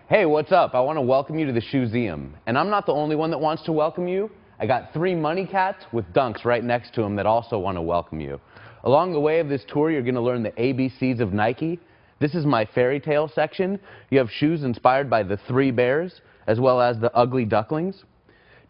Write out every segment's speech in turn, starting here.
Hey, what's up? I want to welcome you to the Shoezum. And I'm not the only one that wants to welcome you. I got 3 money cats with dunks right next to them that also want to welcome you. Along the way of this tour, you're going to learn the ABCs of Nike. This is my fairy tale section. You have shoes inspired by the 3 bears, as well as the ugly ducklings.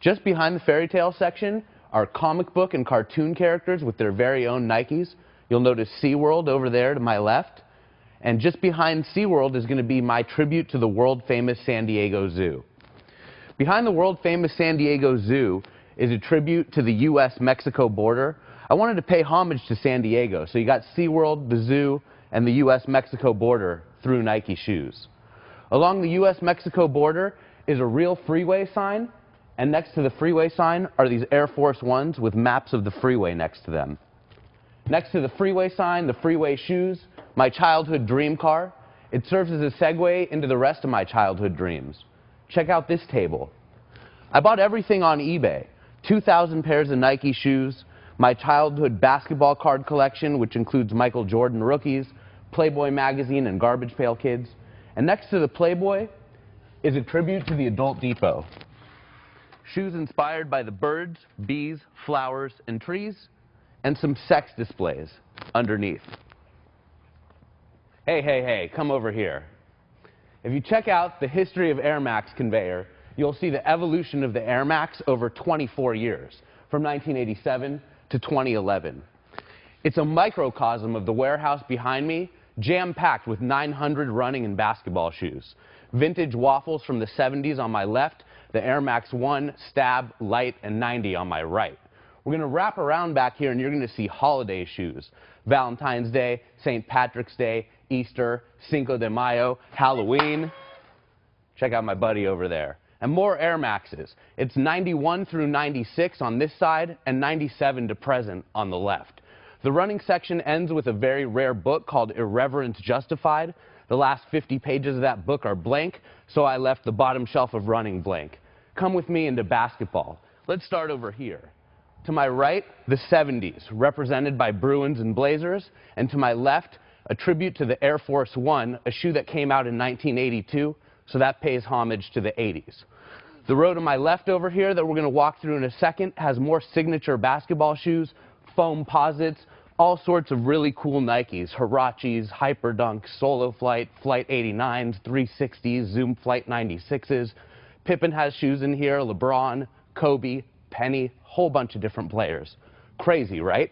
Just behind the fairy tale section are comic book and cartoon characters with their very own Nikes. You'll notice SeaWorld over there to my left. And just behind SeaWorld is going to be my tribute to the world-famous San Diego Zoo. Behind the world-famous San Diego Zoo is a tribute to the U.S.-Mexico border. I wanted to pay homage to San Diego, so you got SeaWorld, the zoo, and the U.S.-Mexico border through Nike shoes. Along the U.S.-Mexico border is a real freeway sign, and next to the freeway sign are these Air Force Ones with maps of the freeway next to them. Next to the freeway sign, the freeway shoes, my childhood dream car. It serves as a segue into the rest of my childhood dreams. Check out this table. I bought everything on eBay. 2,000 pairs of Nike shoes, my childhood basketball card collection, which includes Michael Jordan rookies, Playboy magazine, and Garbage Pail Kids. And next to the Playboy is a tribute to the Adult Depot. Shoes inspired by the birds, bees, flowers, and trees, and some sex displays underneath. Hey, come over here. If you check out the history of Air Max conveyor, you'll see the evolution of the Air Max over 24 years, from 1987 to 2011. It's a microcosm of the warehouse behind me, jam-packed with 900 running and basketball shoes. Vintage waffles from the 70s on my left, the Air Max 1, Stab, Light, and 90 on my right. We're going to wrap around back here and you're going to see holiday shoes. Valentine's Day, St. Patrick's Day, Easter, Cinco de Mayo, Halloween. Check out my buddy over there. And more Air Maxes. It's 91 through 96 on this side and 97 to present on the left. The running section ends with a very rare book called Irreverence Justified. The last 50 pages of that book are blank, so I left the bottom shelf of running blank. Come with me into basketball. Let's start over here. To my right, the 70s, represented by Bruins and Blazers, and to my left, a tribute to the Air Force One, a shoe that came out in 1982, so that pays homage to the 80s. The row to my left over here that we're going to walk through in a second has more signature basketball shoes, foam posits, all sorts of really cool Nikes, Hirachis, Hyperdunks, Solo Flight, Flight 89s, 360s, Zoom Flight 96s. Pippen has shoes in here, LeBron, Kobe, Penny, whole bunch of different players. Crazy, right?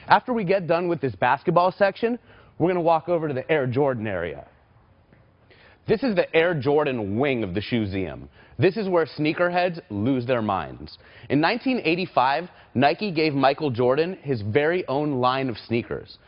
After we get done with this basketball section, we're going to walk over to the Air Jordan area. This is the Air Jordan wing of the Shoezum. This is where sneakerheads lose their minds. In 1985, Nike gave Michael Jordan his very own line of sneakers.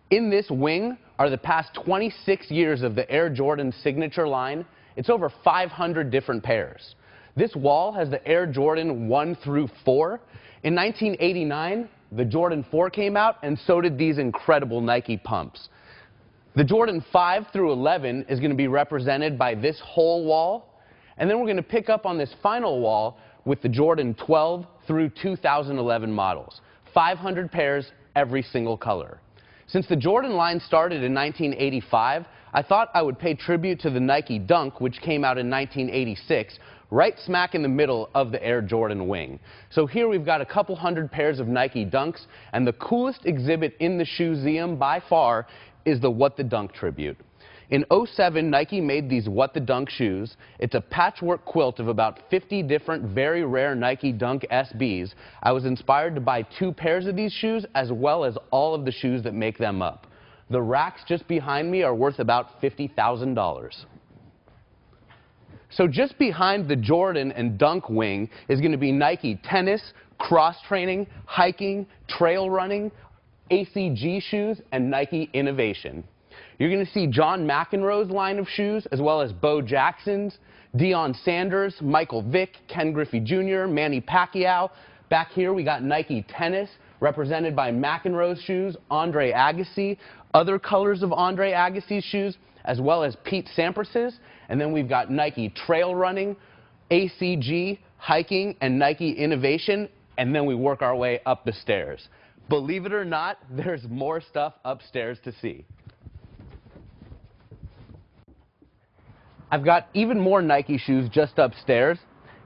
In this wing are the past 26 years of the Air Jordan signature line. It's over 500 different pairs. This wall has the Air Jordan 1 through 4. In 1989, the Jordan 4 came out, and so did these incredible Nike pumps. The Jordan 5 through 11 is going to be represented by this whole wall, and then we're going to pick up on this final wall with the Jordan 12 through 2011 models. 500 pairs, every single color. Since the Jordan line started in 1985, I thought I would pay tribute to the Nike Dunk, which came out in 1986, right smack in the middle of the Air Jordan wing. So here we've got a couple hundred pairs of Nike Dunks, and the coolest exhibit in the Shoezum by far is the What the Dunk tribute. In '07, Nike made these What the Dunk shoes. It's a patchwork quilt of about 50 different very rare Nike Dunk SBs. I was inspired to buy 2 pairs of these shoes as well as all of the shoes that make them up. The racks just behind me are worth about $50,000. So just behind the Jordan and Dunk wing is going to be Nike tennis, cross-training, hiking, trail running, ACG shoes, and Nike innovation. You're going to see John McEnroe's line of shoes, as well as Bo Jackson's, Deion Sanders, Michael Vick, Ken Griffey Jr., Manny Pacquiao. Back here we got Nike tennis, represented by McEnroe's shoes, Andre Agassi, other colors of Andre Agassi's shoes, as well as Pete Sampras's. And then we've got Nike trail running, ACG, hiking, and Nike innovation. And then we work our way up the stairs. Believe it or not, there's more stuff upstairs to see. I've got even more Nike shoes just upstairs.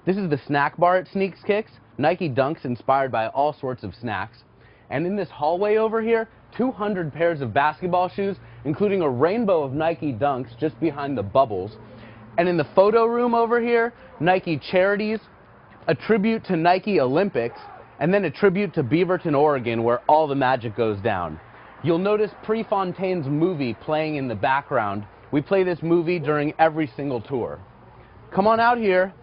This is the snack bar at Sneaks Kicks. Nike Dunks inspired by all sorts of snacks. And in this hallway over here, 200 pairs of basketball shoes, including a rainbow of Nike Dunks just behind the bubbles. And in the photo room over here, Nike Charities, a tribute to Nike Olympics, and then a tribute to Beaverton, Oregon, where all the magic goes down. You'll notice Prefontaine's movie playing in the background. We play this movie during every single tour. Come on out here.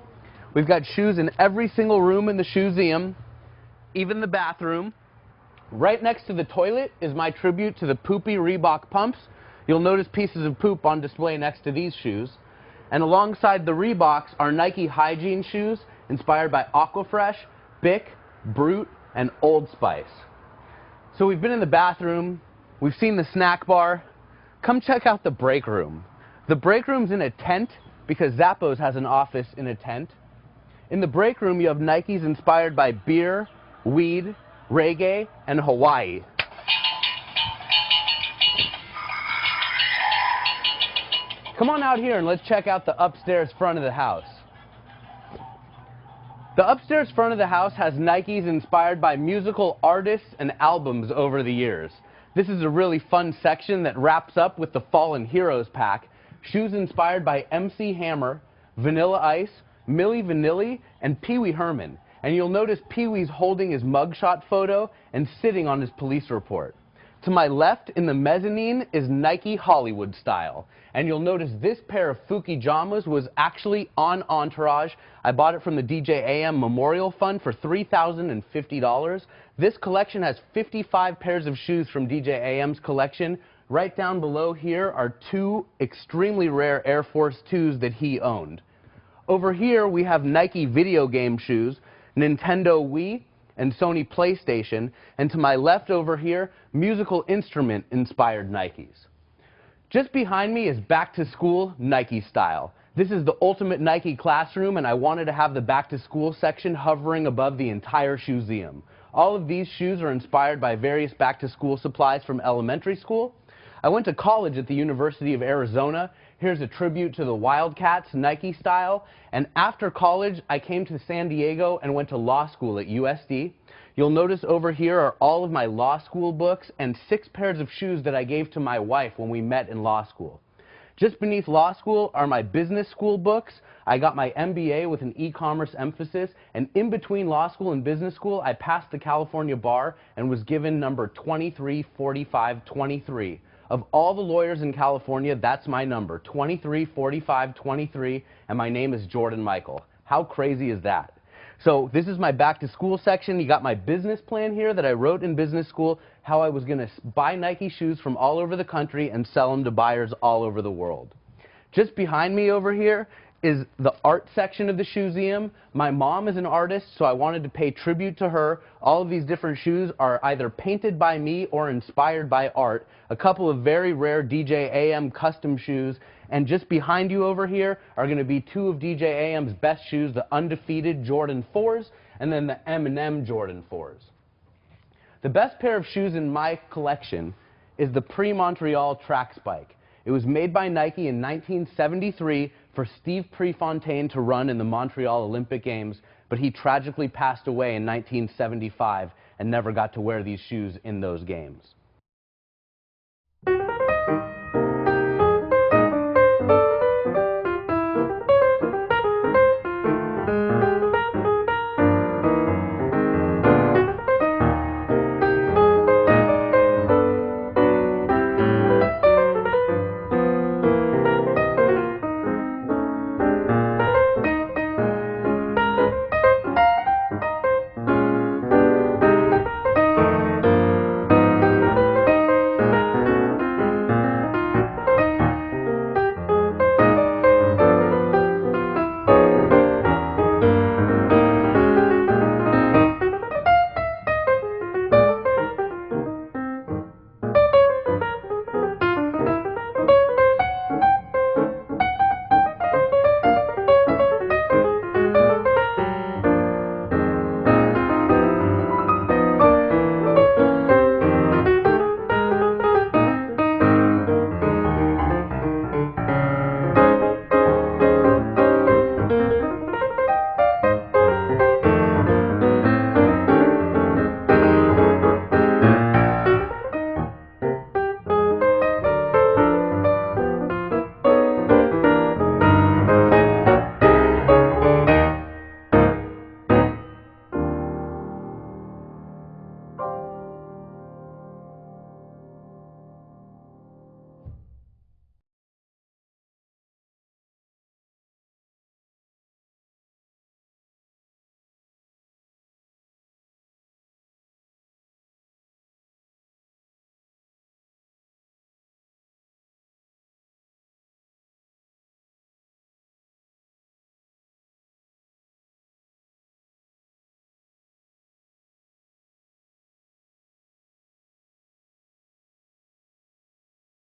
We've got shoes in every single room in the Shoezum, even the bathroom. Right next to the toilet is my tribute to the poopy Reebok pumps. You'll notice pieces of poop on display next to these shoes. And alongside the Reeboks are Nike hygiene shoes inspired by Aquafresh, Bic, Brute, and Old Spice. So we've been in the bathroom, we've seen the snack bar. Come check out the break room. The break room's in a tent because Zappos has an office in a tent. In the break room, you have Nikes inspired by beer, weed, reggae, and Hawaii. Come on out here and let's check out the upstairs front of the house. The upstairs front of the house has Nikes inspired by musical artists and albums over the years. This is a really fun section that wraps up with the Fallen Heroes pack. Shoes inspired by MC Hammer, Vanilla Ice, Milli Vanilli, and Pee Wee Herman. And you'll notice Pee Wee's holding his mugshot photo and sitting on his police report. To my left in the mezzanine is Nike Hollywood Style. And you'll notice this pair of Fuki Jamas was actually on Entourage. I bought it from the DJ AM Memorial Fund for $3,050. This collection has 55 pairs of shoes from DJ AM's collection. Right down below here are two extremely rare Air Force 2s that he owned. Over here we have Nike video game shoes, Nintendo Wii, and Sony PlayStation, and to my left over here, musical instrument inspired Nikes. Just behind me is Back to School Nike Style. This is the ultimate Nike classroom, and I wanted to have the Back to School section hovering above the entire Shoezum. All of these shoes are inspired by various back to school supplies from elementary school. I went to college at the University of Arizona. Here's a tribute to the Wildcats Nike Style. And after college, I came to San Diego and went to law school at USD. You'll notice over here are all of my law school books and 6 pairs of shoes that I gave to my wife when we met in law school. Just beneath law school are my business school books. I got my MBA with an e-commerce emphasis, and in between law school and business school, I passed the California bar and was given number 234523. Of all the lawyers in California, that's my number, 234523, and my name is Jordan Michael. How crazy is that? So this is my back to school section. You got my business plan here that I wrote in business school, how I was going to buy Nike shoes from all over the country and sell them to buyers all over the world. Just behind me over here is the art section of the Shoezum. My mom is an artist, so I wanted to pay tribute to her. All of these different shoes are either painted by me or inspired by art. A couple of very rare DJ AM custom shoes. And just behind you over here are going to be 2 of DJ AM's best shoes, the undefeated Jordan 4s and then the M&M Jordan 4s. The best pair of shoes in my collection is the Pre-Montreal Track Spike. It was made by Nike in 1973 for Steve Prefontaine to run in the Montreal Olympic Games, but he tragically passed away in 1975 and never got to wear these shoes in those games.